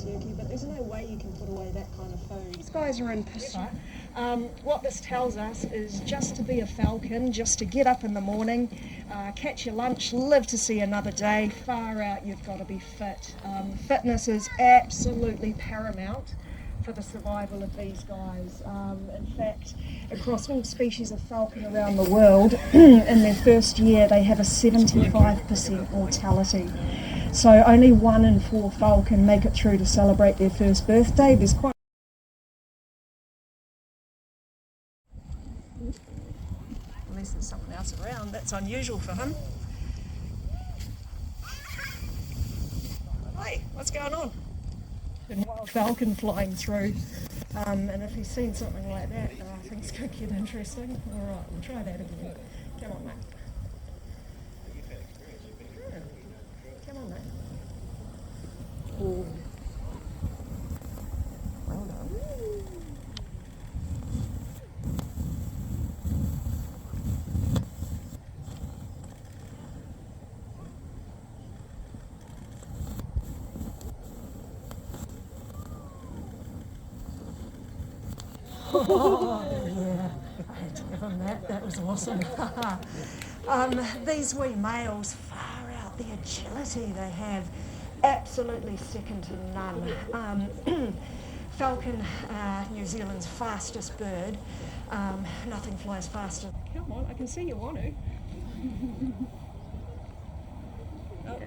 turkey, but there's no way you can put away that kind of food. These guys are in pursuit. What this tells us is just to be a falcon, just to get up in the morning, catch your lunch, live to see another day. Far out, you've got to be fit. Fitness is absolutely paramount for the survival of these guys. In fact, across all species of falcon around the world, in their first year they have a 75% mortality. So only 1 in 4 falcon make it through to celebrate their first birthday. There's quite unless there's someone else around, that's unusual for him. Hey, what's going on? And wild falcon flying through, and if he's seen something like that, things could get interesting. Alright, we'll try that again. Come on, mate. Come on, mate. Ooh. Well done. Oh, yeah, I had to give him that. That was awesome. These wee males, far out, the agility they have, absolutely second to none. Falcon, New Zealand's fastest bird. Nothing flies faster. Come on, I can see you want to. Oh.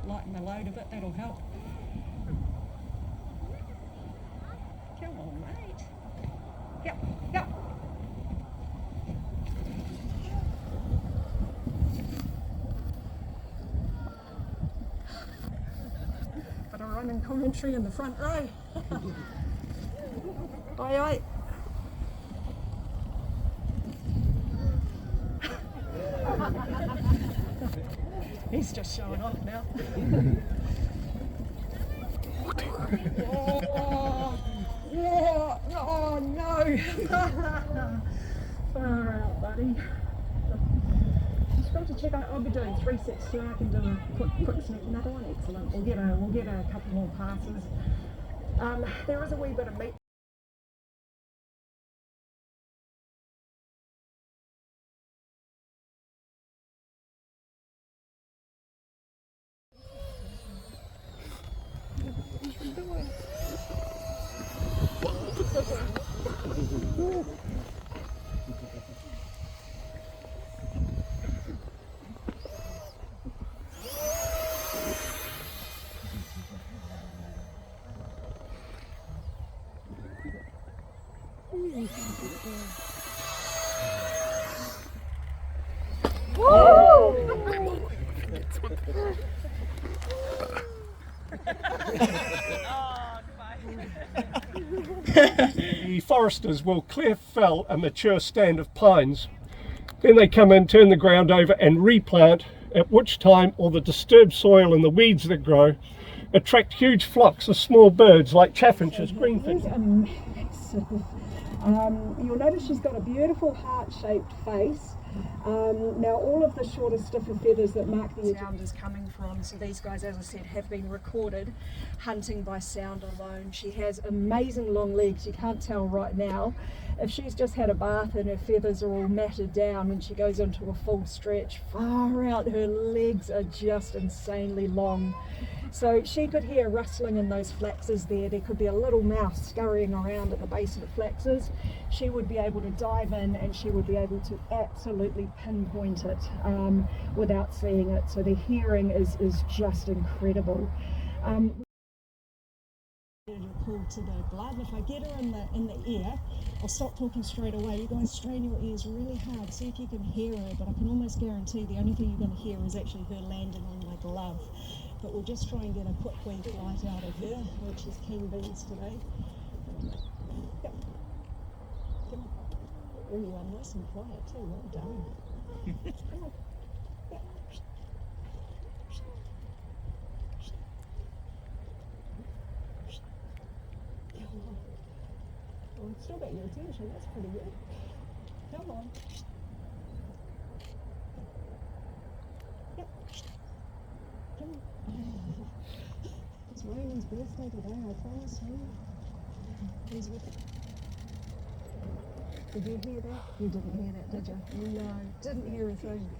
Lighten the load a bit, that'll help. Come on, mate. Yep, yep. But a running commentary in the front row. Oi, oi. He's just showing off now. Oh, oh no! Far out, buddy. Just got to check out. I'll be doing 3 sets too. I can do a quick sneak. Another one, excellent. We'll get a couple more passes. There is a wee bit of meat. The foresters will clear fell a mature stand of pines. Then they come in, turn the ground over and replant, at which time all the disturbed soil and the weeds that grow attract huge flocks of small birds like chaffinches, greenfinches. You'll notice she's got a beautiful heart-shaped face. Now all of the shorter, stiffer feathers that mark the sound is coming from, so these guys, as I said, have been recorded hunting by sound alone. She has amazing long legs. You can't tell right now. If she's just had a bath and her feathers are all matted down, when she goes into a full stretch, far out, her legs are just insanely long. So she could hear rustling in those flaxes there. There could be a little mouse scurrying around at the base of the flaxes. She would be able to dive in and she would be able to absolutely pinpoint it without seeing it. So the hearing is just incredible. Pull to the blood. If I get her in the ear, I'll stop talking straight away. You guys strain your ears really hard, see if you can hear her, but I can almost guarantee the only thing you're going to hear is actually her landing on my glove. But we'll just try and get a quick wee flight out of her, which is keen beans today. Yep. Come on. Oh, you are nice and quiet too. Well done. Come on. Yep. Well, it's still got your attention. That's pretty good. Come on. Yep. Come on. his birthday today, I promise you. He's with it. Did you hear that? You didn't hear that, did you? No, didn't hear a thing.